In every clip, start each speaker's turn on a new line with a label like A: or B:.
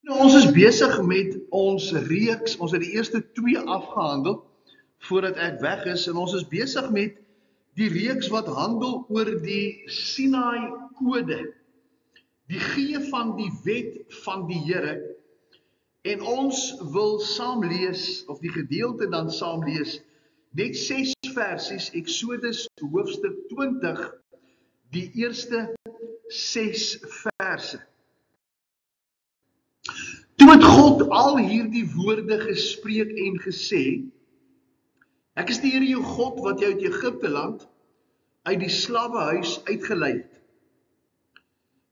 A: Ons is besig met ons reeks, ons het die eerste 2 afgehandel voordat ek weg is en ons is besig met die reeks wat handel oor die Sinai kode, die gee van die wet van die Here. En ons wil saam lees, of die gedeelte dan saam lees, net 6 versies, Exodus hoofstuk 20, die eerste 6 verse. Toe het God al hierdie woorde gespreek en gesê, ek is die Here jou God wat jou uit Egipte land, uit die slawehuis uitgelei het.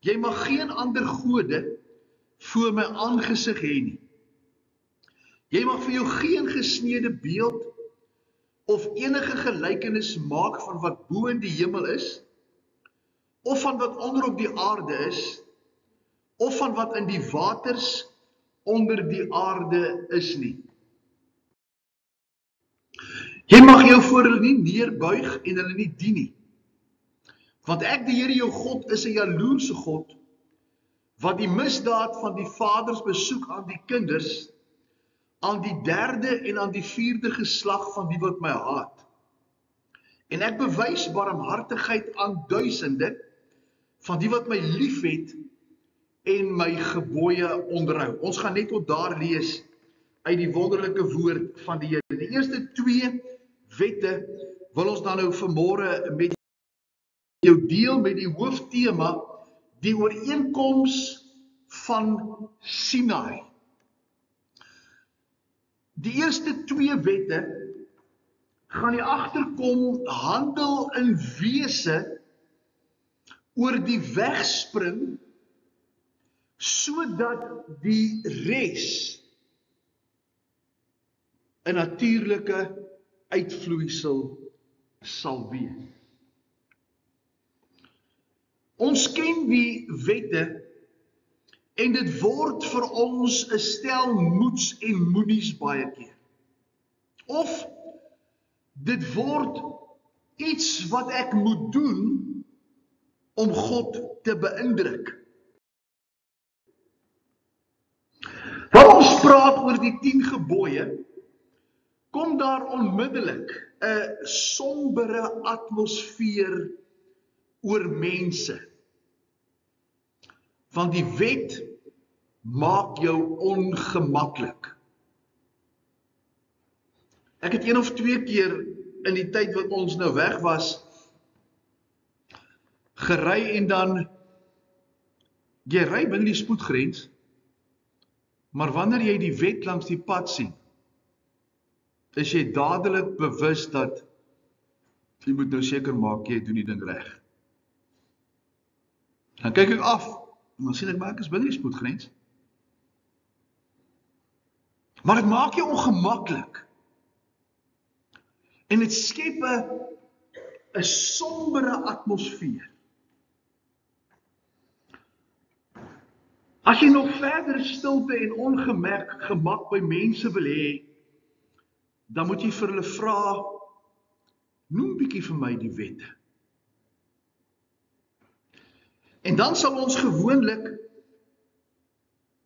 A: Jy mag geen ander gode voor my aangesig hê nie. Jy mag vir jou geen gesneede beeld of enige gelykenis maak van wat bo in die hemel is, of van wat onder op die aarde is, of van wat in die waters onder die aarde is nie. Jy mag jou voor hulle nie neerbuig en hulle nie dien nie. Want ek, die Here jou God, is 'n jaloerse God, wat die misdaad van die vaders besoek aan die kinders, aan die 3de en aan die 4de geslag van die wat my haat. En ek bewys barmhartigheid aan duisende van die wat my liefhet en my gebooie onderhou. Ons gaan net tot daar lees uit die wonderlike woord van die Here. Die eerste 2 wette wil ons dan nou vanmôre met jou deel met die hooftema, die ooreenkoms van Sinai. Die eerste 2 wette gaan jy agterkom handel in wese oor die wegspring, sodat die res 'n natuurlike uitvloeisel sal wees. Ons ken die wette en dit word vir ons 'n stel moets en moenies baie keer. Of dit word iets wat ek moet doen om God te beïndruk. Wanneer ons praat oor die 10 gebooie, kom daar onmiddellik 'n sombere atmosfeer oor mense. Want die wet maak jou ongemaklik. Ek het 1 of 2 keer in die tyd wat ons nou weg was, gery en dan, jy ry binne die spoedgrens, maar wanneer jy die wet langs die pad sien, is jy dadelik bewus dat jy moet nou seker maak jy doen die ding reg. Dan kyk ek af, en dan sien ek maar ek is binne die spoedgrens. Maar dit maak jou ongemaklik. En dit skep 'n sombere atmosfeer. As jy nog verder stilte en ongemak by mense wil hê, dan moet jy vir hulle vra, noem bietjie vir my die wette. En dan sal ons gewoonlik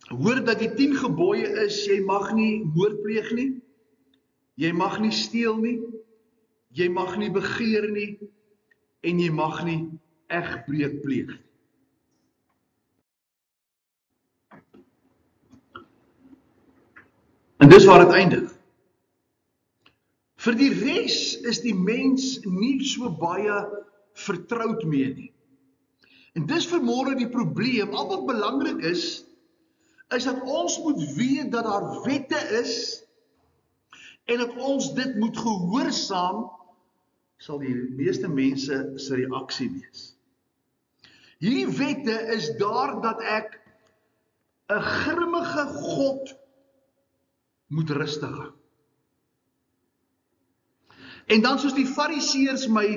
A: hoor dat die 10 gebooie is, jy mag nie moord pleeg nie, jy mag nie steel nie, jy mag nie begeer nie, en jy mag nie egbreek pleeg nie. En dis waar dit eindig. Vir die res is die mens nie so baie vertroud mee nie. En dis vanmôre die probleem, al wat belangrik is dat ons moet weet dat daar wette is, en dat ons dit moet gehoorsaam, sal die meeste mense se reaksie wees. Hierdie wette is daar dat ek 'n grimmige God moet rustig hou. En dan soos die fariseërs my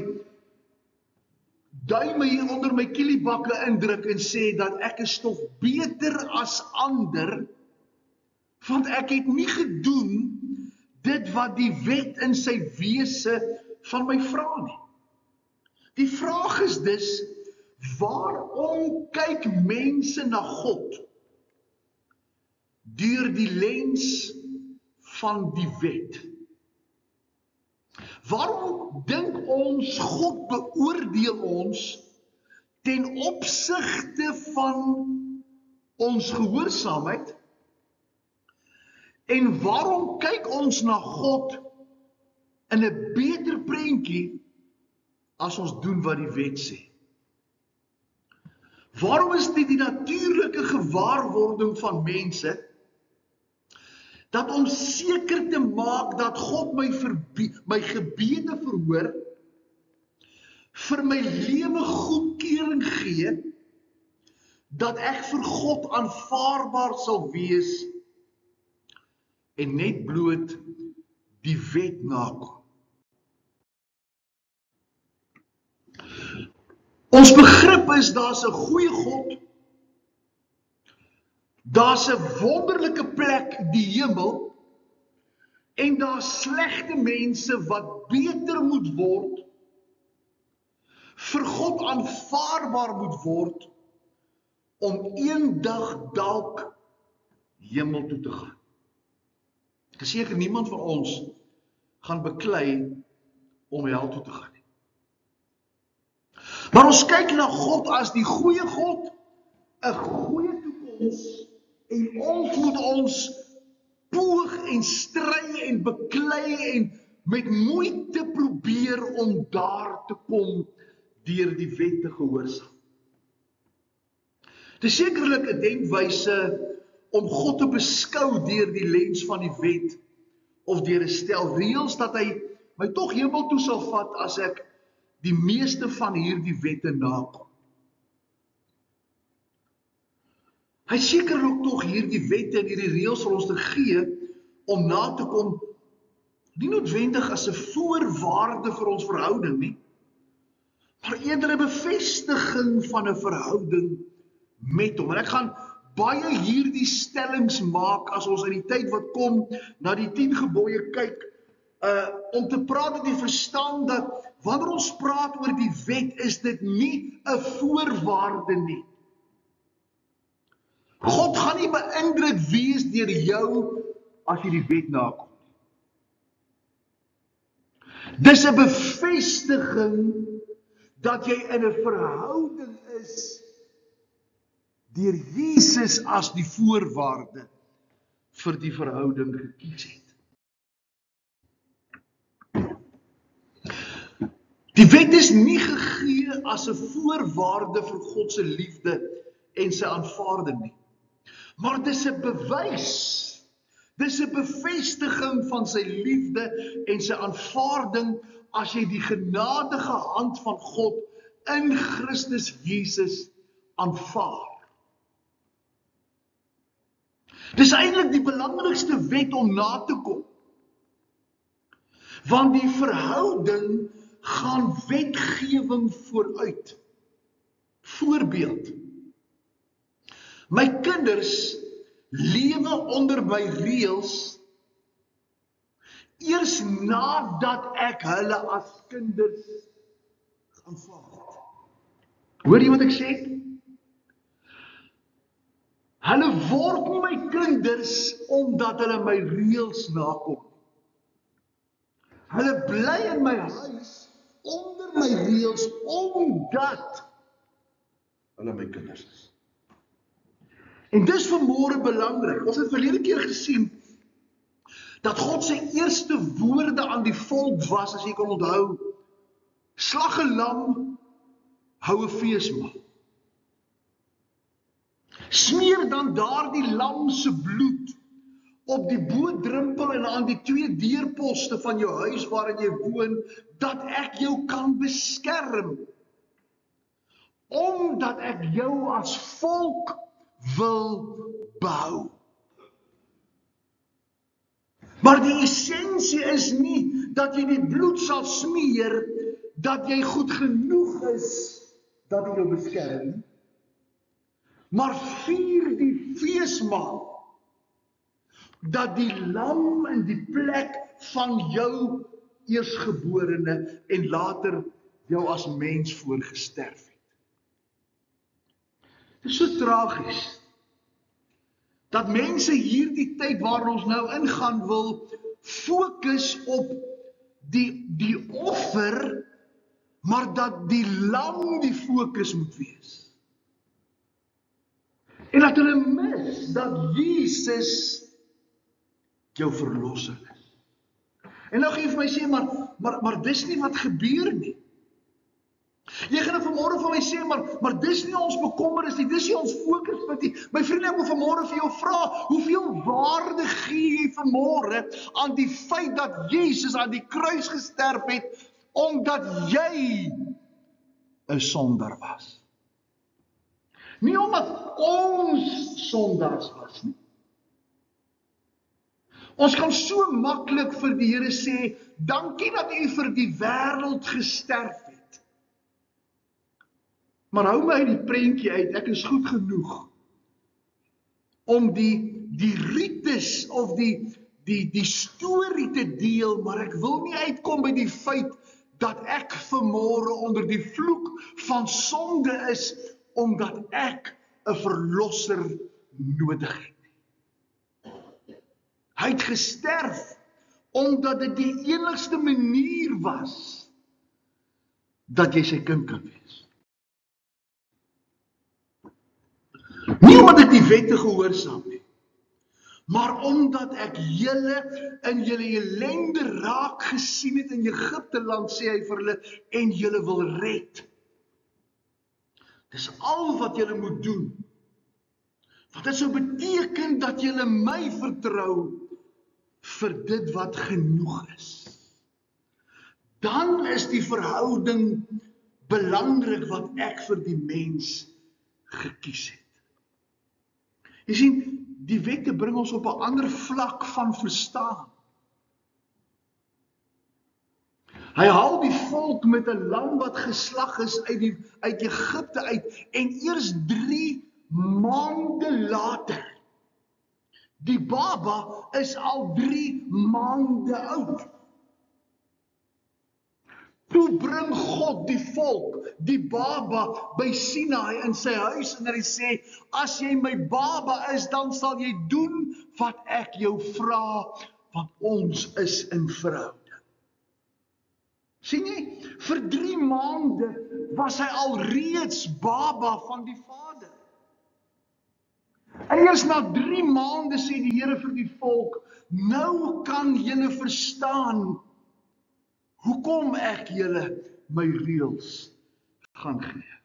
A: duime hier onder my kielibakke indruk en sê dat ek is tog beter as ander, want ek het nie gedoen dit wat die wet in sy wese van my vra nie. Die vraag is dus, waarom kyk mense na God deur die lens van die wet. Waarom dink ons God beoordeel ons ten opsigte van ons gehoorsaamheid? En waarom kyk ons na God in 'n beter prentjie as ons doen wat die wet sê? Waarom is dit die natuurlike gewaarwording van mense dat om seker te maak dat God my gebede verhoor, vir my lewe goedkeuring gee, dat ek vir God aanvaarbaar sal wees en net bloot die wet nakom? Ons begrip is, daar's 'n goeie God, daar's 'n wonderlike plek, die hemel, en daar's slegte mense wat beter moet word, vir God aanvaarbaar moet word, om eendag dalk hemel toe te gaan. Ek is seker niemand van ons gaan beklei om hel toe te gaan. Maar ons kyk na God as die goeie God, 'n goeie toekoms, en ons moet ons poog en stry en beklei en met moeite probeer om daar te kom deur die wet te gehoorsaam. Dit is sekerlik 'n denkwyse om God te beskou deur die lens van die wet of deur 'n stel reëls dat hy my tog hemel toe sal vat as ek die meeste van hierdie wette nakom. Hy sekerlik tog hierdie wette en hierdie reëls vir ons te gee om na te kom, nie noodwendig as 'n voorwaarde vir ons verhouding nie, maar eerder 'n bevestiging van 'n verhouding met hom. En ek gaan baie hierdie stellings maak as ons in die tyd wat kom na die 10 gebooie kyk, om te praat dat jy verstaan dat wanneer ons praat oor die wet, is dit nie 'n voorwaarde nie. God gaan nie beïndruk wees deur jou as jy die wet nakom. Dis 'n bevestiging dat jy in 'n verhouding is deur Jesus as die voorwaarde vir die verhouding gekies het. Die wet is nie gegee as 'n voorwaarde vir God se liefde en sy aanvaarding nie. Maar dit is 'n bewys, dis 'n bevestiging van sy liefde en sy aanvaarding as jy die genadige hand van God in Christus Jesus aanvaar. Dis eintlik die belangrikste wet om na te kom. Want die verhouding gaan wetgewing vooruit. Voorbeeld. My kinders lewe onder my reëls eers nadat ek hulle as kinders aanvaar het. Hoor jy wat ek sê? Hulle word nie my kinders omdat hulle my reëls nakom. Hulle bly in my huis onder my reëls omdat hulle my kinders is. En dis vanmôre belangrik. Ons het verlede keer gesien dat God se eerste woorde aan die volk was, as jy kan onthou, slag 'n lam, hou 'n feesmaal. Smeer dan daardie lam se bloed op die bodrempel en aan die 2 deurposte van jou huis waarin jy woon, dat ek jou kan beskerm. Omdat ek jou as volk wil behou. Maar die essensie is nie dat jy die bloed sal smeer, dat jy goed genoeg is, dat jy jou beskerm nie. Maar vier die feesmaal, dat die lam in die plek van jou eersgeborene en later jou as mens voorgesterf het. Dit is so tragies, dat mense hierdie tyd waar ons nou ingaan wil fokus op die offer, maar dat die lam die fokus moet wees. En dat hulle mis dat Jesus jou verlosser is. En nou gaan jy vir my sê, maar dis nie wat gebeur nie. Jy gaan nou vanmôre vir my sê, maar dis nie ons bekommernis nie, dis nie ons fokuspunt nie. My vriende, ek wil vanmôre vir jou vra, hoeveel waarde gee jy vanmôre aan die feit dat Jesus aan die kruis gesterf het, omdat jy 'n sondaar was? Nie omdat ons sondaars was nie. Ons kan so maklik vir die Here sê, dankie dat U vir die wêreld gesterf het. Maar hou my uit die prentjie uit, ek is goed genoeg om die rites of die storie te deel, maar ek wil nie uitkom by die feit dat ek vanmôre onder die vloek van sonde is, omdat ek 'n verlosser nodig het. Hy het gesterf, omdat dit die enigste manier was, dat jy sy kind kan wees. Nie omdat ek die wette gehoorsaam nie, maar omdat ek julle in julle ellende raak gesien het in Egipte land, sê hy vir hulle, en julle wil red. Dis al wat julle moet doen. Want dit sou beteken dat julle my vertrou vir dit wat genoeg is. Dan is die verhouding belangrik wat ek vir die mens gekies het. Jy sien, die wette bring ons op 'n ander vlak van verstaan. Hy haal die volk met 'n lam wat geslag is uit Egipte uit, en eers 3 maande later, die baba is al 3 maande oud. Toe bring God die volk, die baba by Sinaï in sy huis, en hy sê, as jy my baba is, dan sal jy doen wat ek jou vra, want ons is in verhouding. Sien jy, vir 3 maande was hy al reeds baba van die Vader. En eers na 3 maande sê die Here vir die volk, nou kan julle verstaan hoekom ek julle my reëls gaan gee.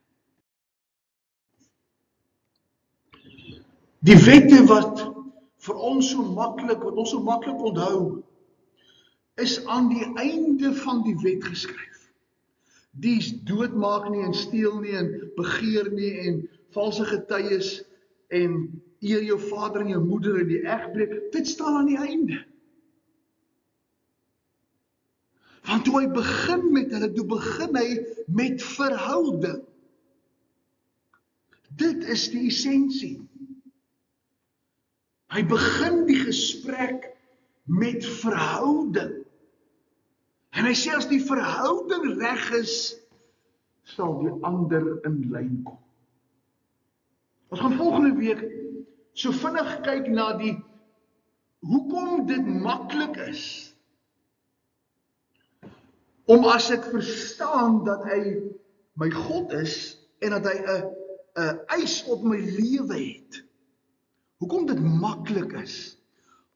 A: Die wette wat vir ons so maklik, wat ons so maklik onthou, is aan die einde van die wet geskryf. Die doodmaak nie en steel nie en begeer nie en valse getuies en eer jou vader en jou moeder en die egbreek, dit staan aan die einde. Want toe hy begin met hulle, toe begin hy met verhouding. Dit is die essensie. Hy begin die gesprek met verhouding. En hy sê as die verhouding reg is, sal die ander in lyn kom. Ons gaan volgende week so vinnig kyk na hoekom dit maklik is om as ek verstaan dat hy my God is en dat hy 'n eis op my lewe het. Hoekom dit maklik is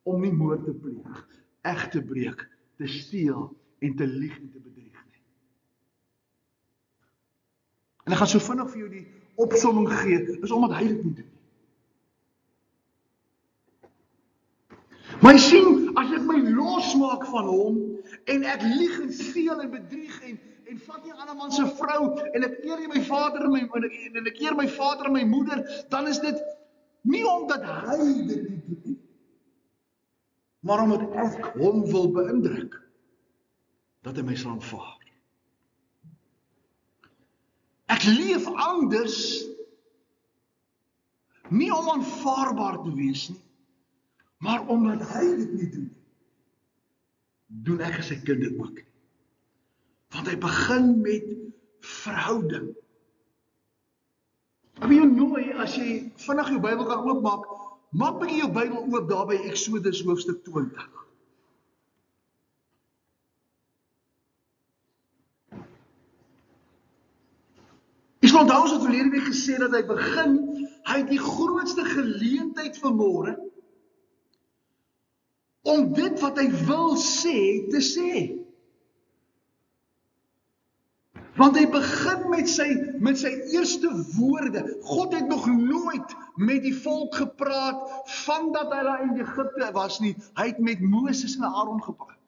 A: om nie moord te pleeg, eg te breek, te steel en te lieg en te bedrieg nie. En ek gaan so vinnig vir jou die opsomming gee, is omdat hy dit nie doen. Maar jy sien, as ek my losmaak van hom, en ek lieg en steel en bedrieg en vat nie 'n ander man se vrou, en ek eer my vader en ek eer my vader en my moeder, dan is dit nie omdat hy dit nie doen nie, maar omdat ek hom wil beïndruk, dat hy my sal aanvaar. Ek leef anders, nie om aanvaarbaar te wees nie, maar omdat hy dit nie doen, doen ek as sy kind dit ook. Want hy begin met verhouding. Ek wil jou nooi, as jy vinnig jou Bybel kan oopmaak, Maak bietjie jou Bybel oop daar by Exodus hoofstuk 20. Ek sal onthou ons het verlede week gesê dat hy het die grootste geleentheid vanmôre om dit wat hy wil sê, te sê. Want hy begin met sy eerste woorde. God het nog nooit met die volk gepraat vandat hulle in Egipte was nie. Hy het met Moses en Aaron gepraat.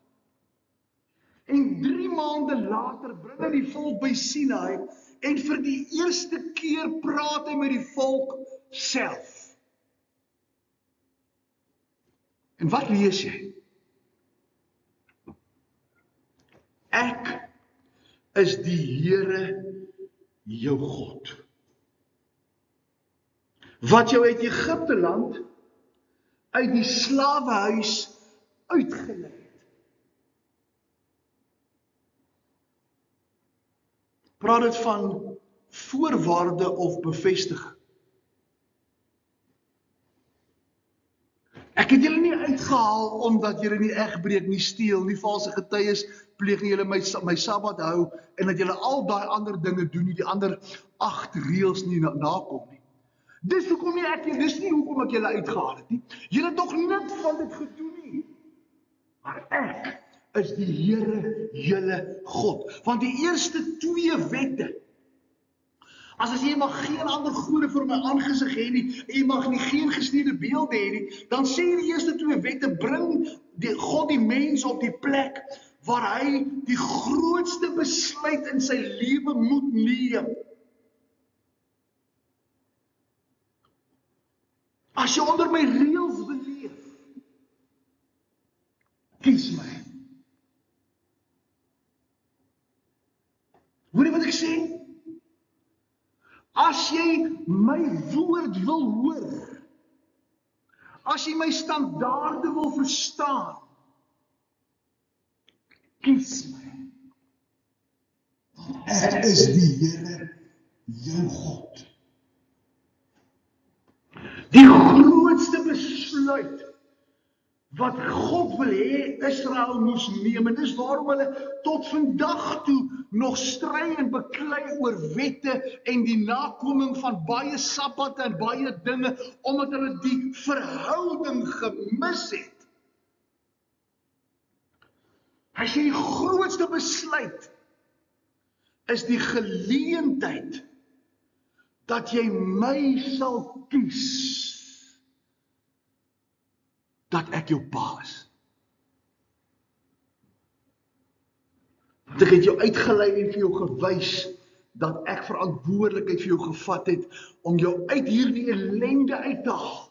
A: En 3 maande later bring hy die volk by Sinai en vir die eerste keer praat hy met die volk self. En wat lees jy? Ek is die Here jou God, wat jou uit Egipte land, uit die slawehuis uitgelei het. Praat dit van voorwaarde of bevestiging? Ek het julle nie uitgehaal omdat julle nie egbreek, nie steel, nie valse getuies pleeg nie, julle my Sabbat hou en dat julle al daai ander dinge doen nie, die ander 8 reëls nie nakom nie. Dis nie hoekom ek julle uitgehaal het nie. Julle het tog niks van dit gedoen nie. Maar ek is die Here julle God. Want die eerste 2 wette, as jy mag geen ander gode voor my aangesig hê nie, en jy mag nie geen gesneede beelde hê nie, dan sê die eerste 2 wette, bring God die mens op die plek waar hy die grootste besluit in sy lewe moet neem. As jy onder my reëls wil leef, kies my. Hoor jy wat ek sê? As jy my woord wil hoor, as jy my standaarde wil verstaan, kies my. Ek is die Here jou God. Die grootste besluit wat God wil hê Israel moes neem, en dis waarom hulle tot vandag toe nog stry en beklei oor wette en die nakoming van baie sabbatte en baie dinge, omdat hulle die verhouding gemis het. As jy die grootste besluit is die geleentheid dat jy my sal kies, dat ek jou pa is. Want ek het jou uitgelei en vir jou gewys dat ek verantwoordelikheid vir jou gevat het om jou uit hierdie ellende uit te haal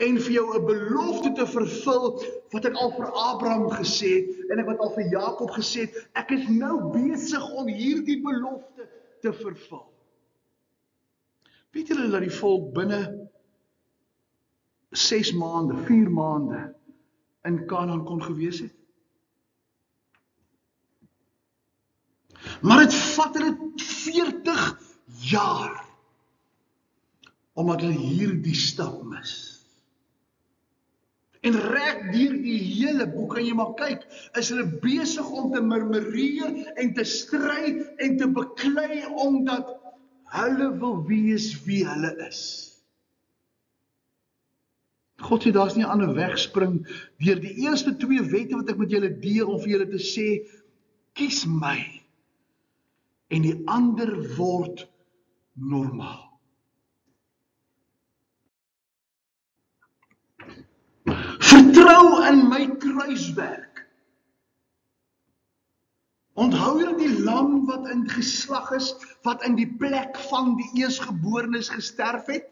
A: en vir jou 'n belofte te vervul wat ek al vir Abraham gesê het en ek wat al vir Jakob gesê het, ek is nou besig om hierdie belofte te vervul. Weet julle dat die volk binne 6 maande, 4 maande in Kanaan kon gewees het? Maar dit vat hulle 40 jaar omdat hulle hierdie stap mis. En reg deur die hele boek, kan jy maar kyk, is hulle besig om te murmureer en te stry en te beklei omdat hulle wil wees wie hulle is. God sê, daar is nie 'n ander wegspring deur die eerste 2 wette wat ek met julle deel om vir julle te sê, kies my, en die ander word normaal. Vertrou in my kruiswerk. Onthou jy die lam wat in geslag is, wat in die plek van die eersgeborenes gesterf het?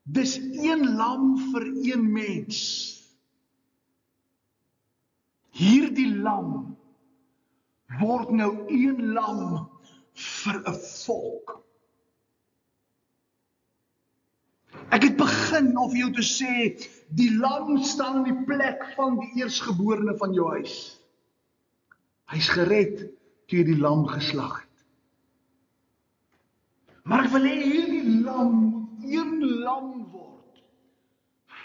A: Dis 1 lam vir 1 mens. Hierdie lam word nou 1 lam vir 'n volk. Ek het begin om vir jou te sê, die lam staan in die plek van die eersgeborene van jou huis. Hy's gered toe jy die lam geslag het. Maar ek wil hê hierdie lam moet 1 lam word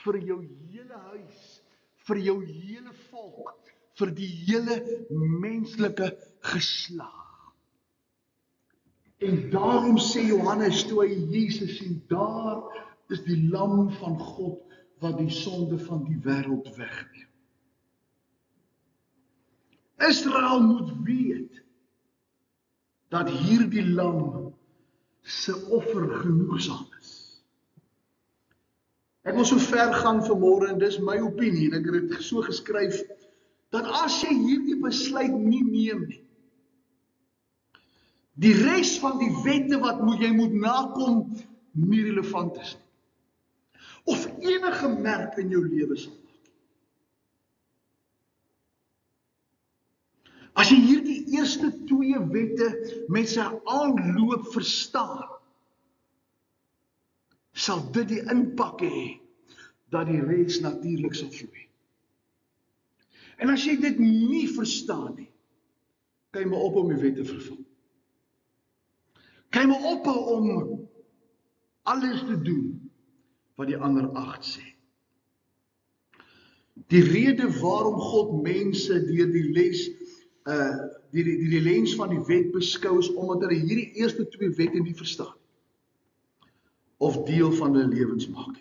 A: vir jou hele huis, vir jou hele volk, vir die hele menslike geslag. En daarom sê Johannes toe hy Jesus sien, daar is die lam van God wat die sonde van die wêreld wegneem. Israel moet weet dat hierdie lam se offer genoegsaam is. Ek wil so ver gaan vanmôre en dis my opinie en ek het dit so geskryf dat as jy hierdie besluit nie neem nie, die res van die wette wat jy moet nakom nie relevant is nie. Of enige merk in jou lewe sal maak. As jy hierdie eerste 2 wette met sy aanloop verstaan, sal dit die impak hê dat die res natuurlik sal vloei. En as jy dit nie verstaan nie, kan jy maar ophou om die wet te vervul. Kan jy maar ophou om alles te doen wat die ander 8 sê. Die rede waarom God mense deur die les die lens van die wet beskou is omdat hulle hierdie eerste 2 wette nie verstaan of deel van hulle lewens maak.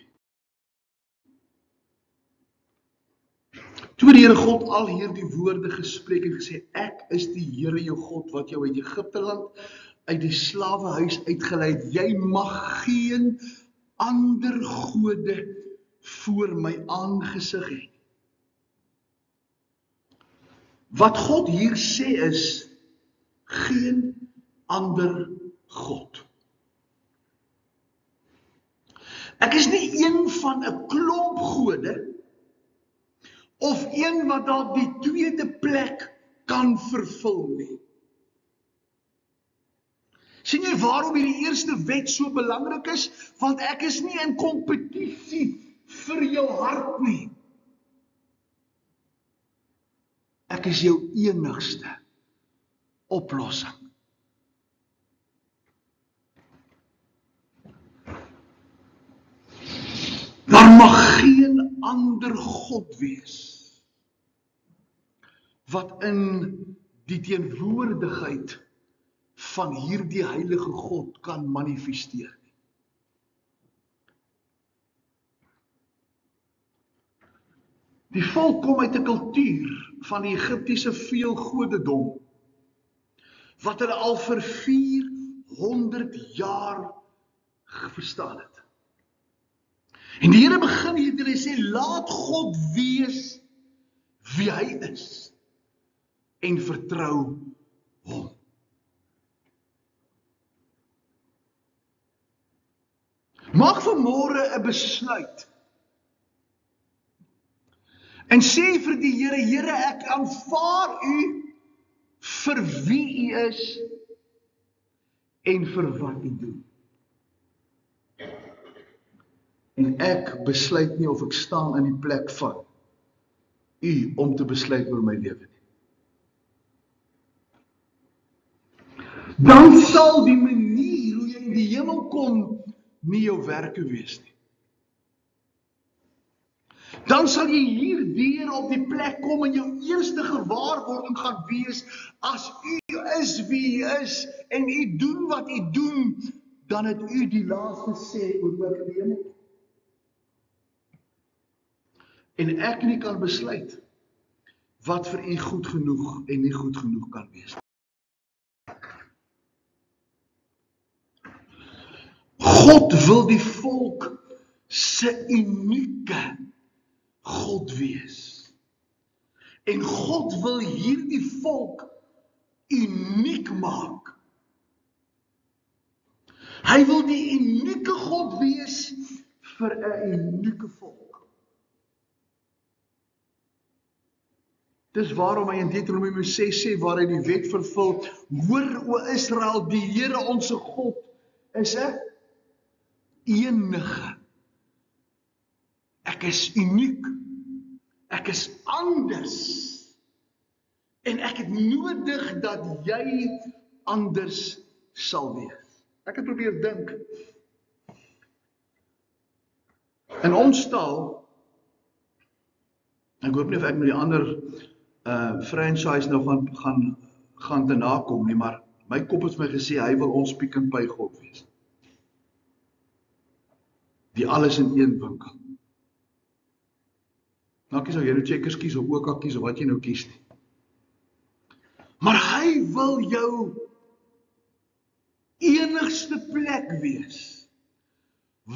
A: Toe die Here God al hierdie woorde gespreek en gesê, ek is die Here jou God wat jou uit Egipte land uit die slawehuis uitgelei het. Jy mag geen ander gode voor my aangesig hê. Wat God hier sê is, geen ander God. Ek is nie een van 'n klomp gode, of een wat dalk die tweede plek kan vervul nie. Sien jy waarom hierdie eerste wet so belangrik is? Want ek is nie in kompetisie vir jou hart nie. Ek is jou enigste oplossing. Daar mag geen ander God wees wat in die teenwoordigheid van hierdie heilige God kan manifesteer nie. Die volk kom uit 'n kultuur van die Egiptiese veelgodedom wat hulle al vir 400 jaar verstaan het. En die Here begin hier en hy sê, laat God wees wie hy is en vertrou hom. Maak vanmôre 'n besluit en sê vir die Here, Here, ek aanvaar u vir wie u is en vir wat u doen. En ek besluit nie of ek staan in die plek van u om te besluit oor my lewe nie. Dan sal die manier hoe jy in die hemel kom nie jou werke wees nie. Dan sal jy hierdeur op die plek kom en jou eerste gewaarwording gaan wees, as u is wie u is en u doen wat u doen, dan het u die laaste sê oor wat in die hemel kom. En ek nie kan besluit wat vir u goed genoeg en nie goed genoeg kan wees. God wil die volk se unieke God wees. En God wil hierdie volk uniek maak. Hy wil die unieke God wees vir 'n unieke volk. Dis waarom hy in Deuteronomium 6 sê, waar hy die wet vervul, hoor o Israel, die Here ons God is 'n enige. Ek is uniek. Ek is anders. En ek het nodig dat jy anders sal wees. Ek het probeer dink. In ons taal Ek hoop nie of ek met die ander franchise nou gaan te nakom nie, maar my kop het vir my gesê, hy wil ons Pick n Pay God wees. Die alles in een winkel. Nou kies of jy nou Checkers kies of OK kies of wat jy nou kies nie. Maar hy wil jou enigste plek wees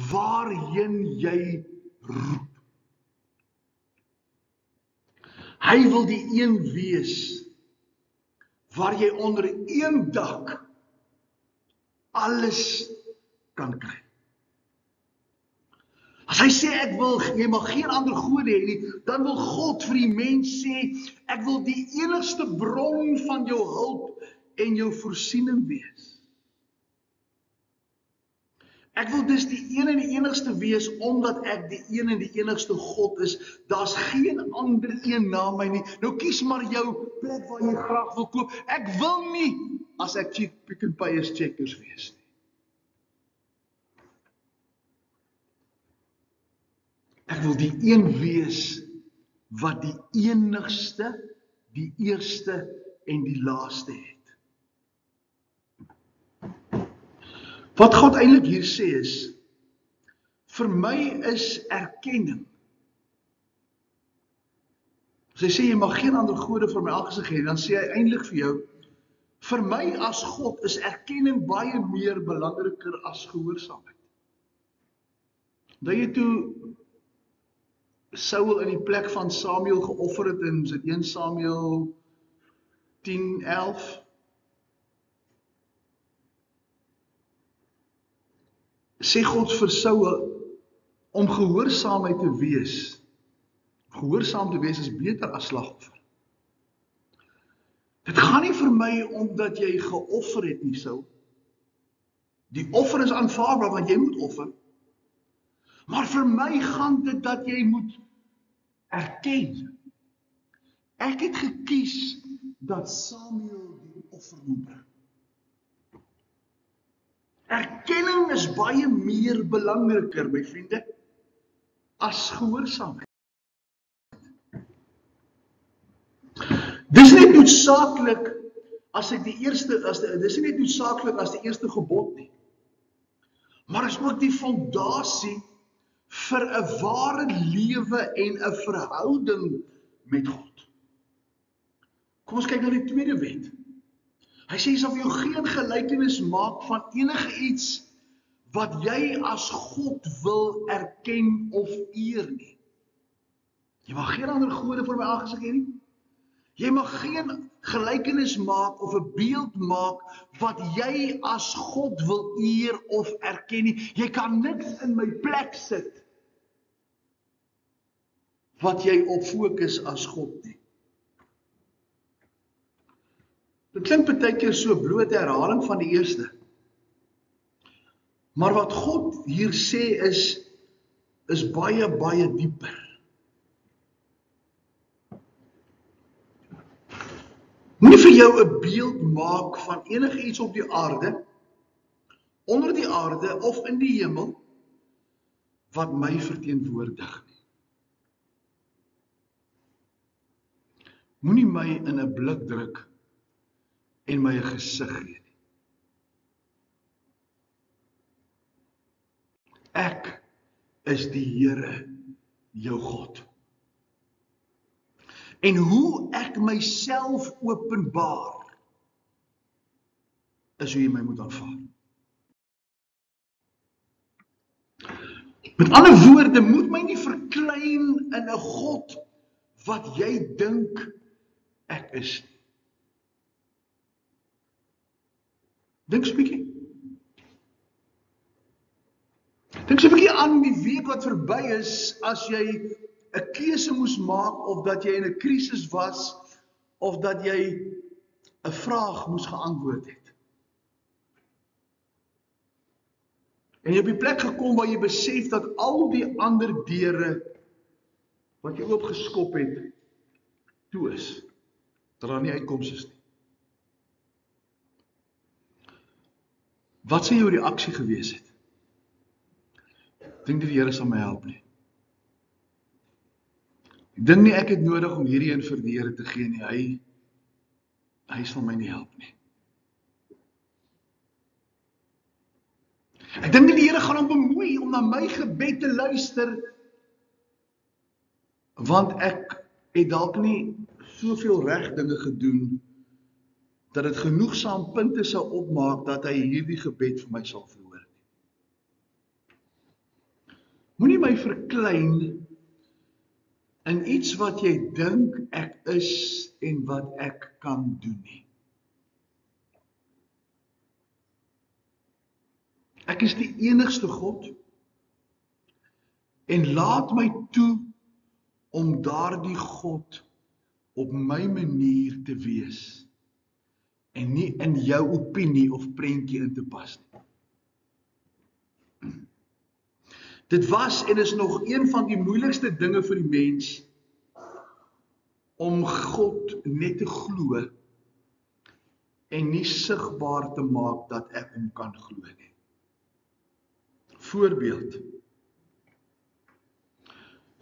A: waarheen jy roep. Hy wil die een wees waar jy onder een dak alles kan kry. As hy sê jy mag geen ander gode hê nie, dan wil God vir die mens sê, ek wil die enigste bron van jou hulp en jou voorsiening wees. Ek wil dus die een en die enigste wees, omdat ek die een en die enigste God is. Daar's geen ander een na my nie. Nou kies maar jou plek waar jy graag wil koop. Ek wil nie, as ek Pick n Pay is, Checkers wees nie. Ek wil die een wees, wat die enigste, die eerste en die laaste het. Wat God eintlik hier sê is, vir my is erkenning. As hy sê, jy mag geen ander gode vir my aangesig hê, dan sê hy eintlik vir jou, vir my as God is erkenning baie meer belangriker as gehoorsaamheid. Dat jy toe Saul in die plek van Samuel geoffer het in 1 Samuel 10:11, sê God vir Saul om gehoorsaam te wees. Gehoorsaam te wees is beter as slagoffer. Dit gaan nie vir my omdat jy geoffer het nie, Saul. Die offer is aanvaarbaar want jy moet offer. Maar vir my gaan dit dat jy moet erken. Ek het gekies dat Samuel die offer moet bring. Erkenning is baie meer belangriker, my vriende, as gehoorsaamheid. Dis net noodsaaklik as ek dis nie net noodsaaklik as die eerste gebod nie. Maar is ook die fondasie vir 'n ware lewe en 'n verhouding met God. Kom ons kyk na die tweede wet. Hy sê, jy sal vir jou geen gelykenis maak van enige iets wat jy as God wil erken of eer nie. Jy mag geen ander gode vir my aangesig hê nie. Jy mag geen gelykenis maak of 'n beeld maak wat jy as God wil eer of erken nie. Jy kan niks in my plek sit wat jy op fokus as God nie. Dit klink baie keer so blote herhaling van die eerste. Maar wat God hier sê is baie, baie dieper. Moenie vir jou 'n beeld maak van enige iets op die aarde, onder die aarde of in die hemel, wat my verteenwoordig nie. Moenie my in 'n blik druk en my 'n gesig gee nie. Ek is die Here, jou God. En hoe ek myself openbaar, is hoe jy my moet aanvaar. Met ander woorde, moet my nie verklein in 'n God wat jy dink ek is nie. Dink so 'n bietjie. Dink so 'n bietjie aan die week wat verby is, as jy 'n keuse moes maak, of dat jy in 'n krisis was, of dat jy 'n vraag moes geantwoord het. En jy op die plek gekom waar jy besef dat al die ander deure wat jy oopgeskop het, toe is. Dat daar nie uitkoms is nie. Wat sou jou reaksie gewees het? Ek dink die Here sal my help nie. Ek dink nie ek het nodig om hierdie een vir die Here te gee nie. Hy sal my nie help nie. Ek dink nie die Here gaan hom bemoei om na my gebed te luister, want ek het dalk nie soveel reg dinge gedoen, dat dit genoegsaam punte sal opmaak, dat hy hierdie gebed vir my sal verhoor. Moenie my verklein in iets wat jy dink ek is en wat ek kan doen nie. Ek is die enigste God en laat my toe om daardie God op my manier te wees en nie in jou opinie of prentjie in te pas nie. Dit was en is nog een van die moeilikste dinge vir die mens om God net te glo en nie sigbaar te maak dat ek hom kan glo nie. Voorbeeld.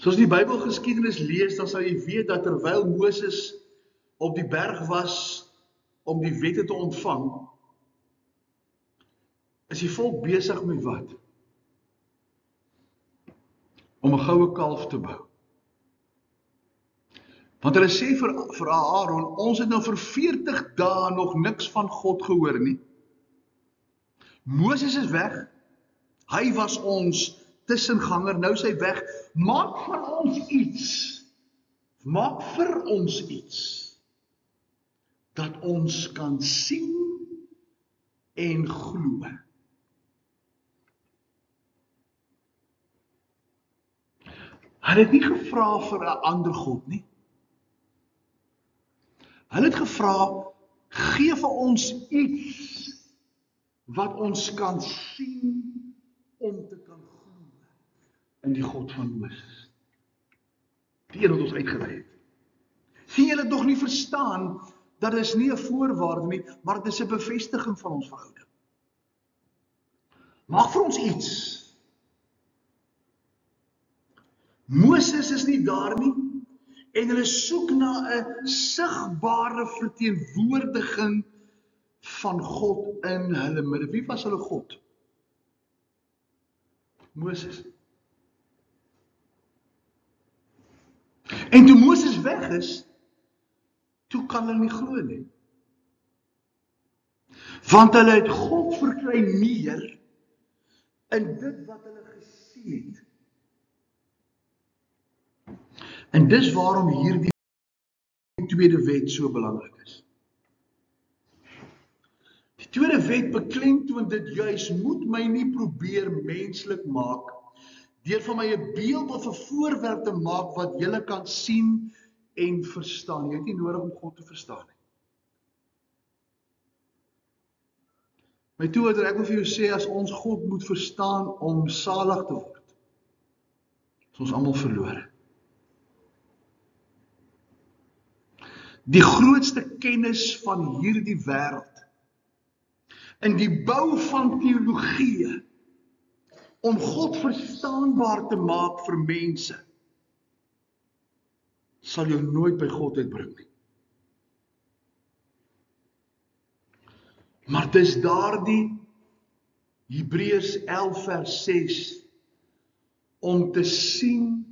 A: Soos die Bybelgeskiedenis lees, dan sal jy weet dat terwyl Moses op die berg was om die wette te ontvang, is die volk besig met wat? Om 'n goue kalf te bou. Want hulle sê vir Aaron, ons het nou vir 40 dae nog niks van God gehoor nie. Moses is weg. Hy was ons tussenganger, nou is hy weg. Maak van ons iets. Maak vir ons iets. Dat ons kan sien en glo. Hulle het nie gevra vir 'n ander God nie. Hulle het gevra, gee vir ons iets wat ons kan sien om te kan glo in die God van Moses. Die een wat ons uitgelei het. Sien julle tog nie verstaan dat dit is nie 'n voorwaarde nie, maar dit is 'n bevestiging van ons verhouding. Maak vir ons iets. Moses is nie daar nie en hulle soek na 'n sigbare verteenwoordiging van God in hulle midde. Wie was hulle God? Moses. En toe Moses weg is, toe kan hulle nie glo nie. Want hulle het God verkleineer in dit wat hulle gesien het. En dis waarom hierdie tweede wet so belangrik is. Die tweede wet beklemtoon dit juis, moet my nie probeer menslik maak, deur van my 'n beeld of 'n voorwerp te maak wat julle kan sien en verstaan. Jy het nie nodig om God te verstaan nie. My toehoorder, ek wil vir jou sê, as ons God moet verstaan om salig te word, is ons almal verlore. Die grootste kennis van hierdie wêreld, in die bou van teologie, om God verstaanbaar te maak vir mense, sal jou nooit by God uitbring nie. Maar dis daardie Hebreërs 11 vers 6 om te sien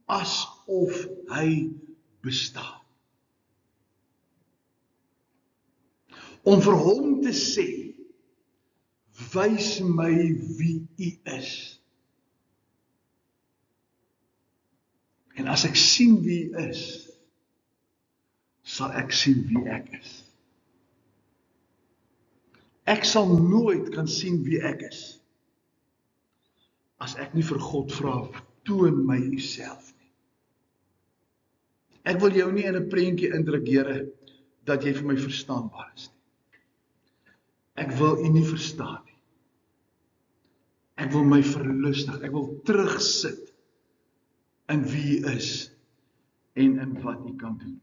A: asof hy bestaan. Om vir hom te sê, wys my wie u is. En as ek sien wie u is, sal ek sien wie ek is. Ek sal nooit kan sien wie ek is, as ek nie vir God vra, toon my u self nie. Ek wil jou nie in 'n prentjie indruk, Here, dat jy vir my verstaanbaar is nie. Ek wil u nie verstaan nie. Ek wil my verlustig, ek wil terugsit in wie u is en in wat u kan doen.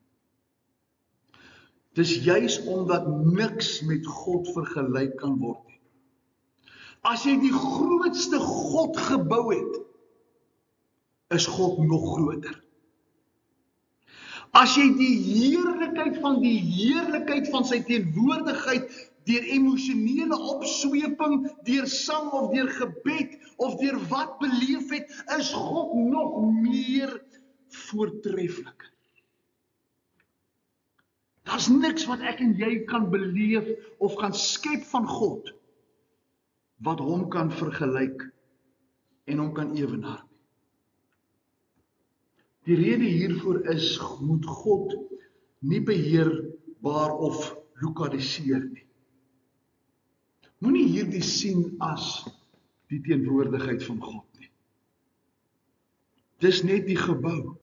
A: Dis juis omdat niks met God vergelyk kan word nie. As jy die grootste God gebou het, is God nog groter. As jy die heerlikheid van sy teenwoordigheid deur emosionele opsweping, deur sang of deur gebed of deur wat beleef het, is God nog meer voortreffelik. Daar's niks wat ek en jy kan beleef of kan skep van God wat hom kan vergelyk en hom kan ewenaar. Die rede hiervoor is, moet God nie beheerbaar of lokaliseer nie. Moenie hierdie sien as die teenwoordigheid van God nie. Dis net die gebou.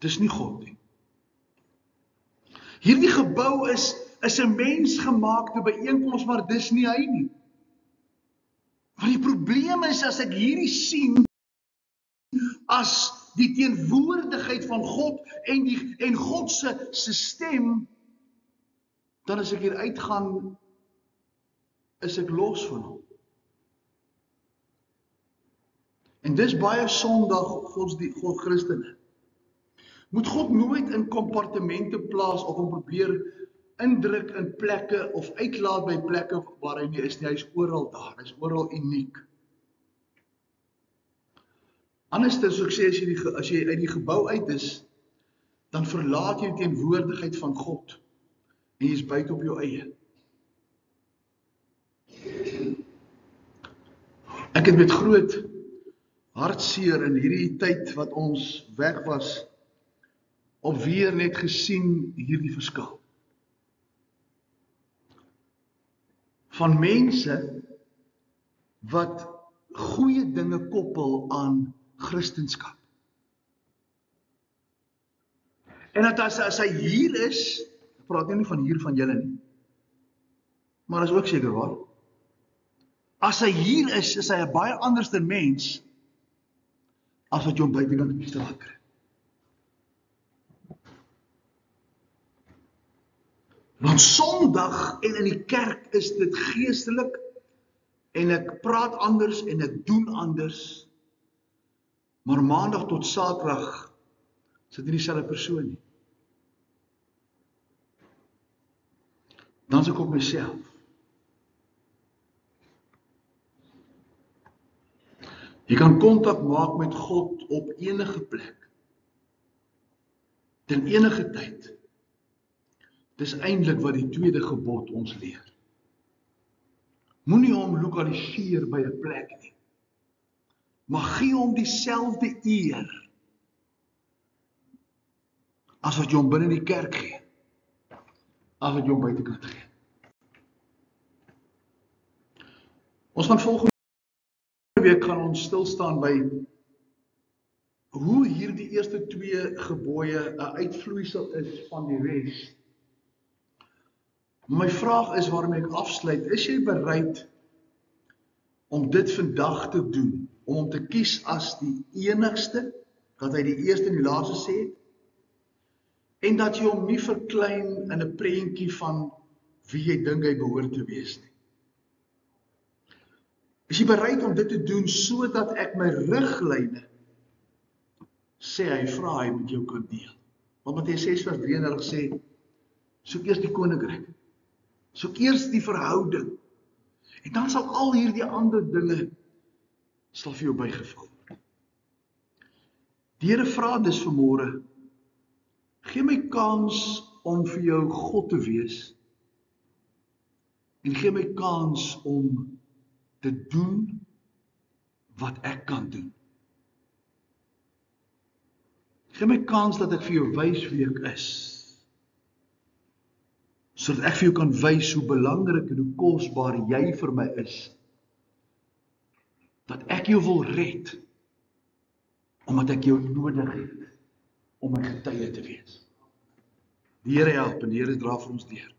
A: Dis nie God nie. Hierdie gebou is 'n mensgemaakte byeenkoms, maar dis nie hy nie. Want die probleem is, as ek hierdie sien as die teenwoordigheid van God en God se stem, dan as ek hier uitgaan, is ek los van hom. En dis baie Sondag God Christene. Moet God nooit in kompartemente plaas of hom probeer indruk in plekke of uitlaat by plekke waar hy nie is nie. Hy is oral daar, hy is oral uniek. Anders as ek sê, as jy uit die gebou uit is, dan verlaat jy die teenwoordigheid van God en jy is buite op jou eie. Ek het met groot hartseer in hierdie tyd wat ons weg was, op weer net gesien hierdie verskil. Van mense wat goeie dinge koppel aan Christendom. En dat as hy hier is, ek praat nie van hier van julle nie, maar is ook seker waar. As hy hier is hy 'n baie anderste mens as wat jy hom buitekant op die straat kry. Want Sondag en in die kerk is dit geestelik en ek praat anders en ek doen anders, maar Maandag tot Saterdag sit nie dieselfde persoon nie. Dan is ek op myself. Jy kan kontak maak met God op enige plek, ten enige tyd. Dis eintlik wat die tweede gebod ons leer. Moenie hom lokaliseer by 'n plek nie, maar gee hom dieselfde eer as wat jy hom binne die kerk gee, as wat jy hom buitekant gee. Ons gaan volgende week gaan ons stilstaan by hoe hierdie eerste twee gebooie 'n uitvloeisel is van die res. My vraag is waarmee ek afsluit, is jy bereid om dit vandag te doen, om hom te kies as die enigste, dat hy die eerste en die laaste sê, en dat jy hom nie verklein in 'n prentjie van wie jy dink hy behoort te wees nie. Is jy bereid om dit te doen sodat ek my riglyne, sê hy, vra hy met jou kan deel? Want Matteus 6:33 sê, soek eers die koninkryk, soek eers die verhouding, en dan sal al hierdie ander dinge sal vir jou bygevul word. Die Here vra dus vanmôre, gee my kans om vir jou God te wees, en gee my kans om te doen wat ek kan doen. Gee my kans dat ek vir jou wys wie ek is, sodat ek vir jou kan wys hoe belangrik en hoe kosbaar jy vir my is, dat ek jou wil red, omdat ek jou nodig het, om my getuie te wees. Die Here help en die Here dra vir ons deur.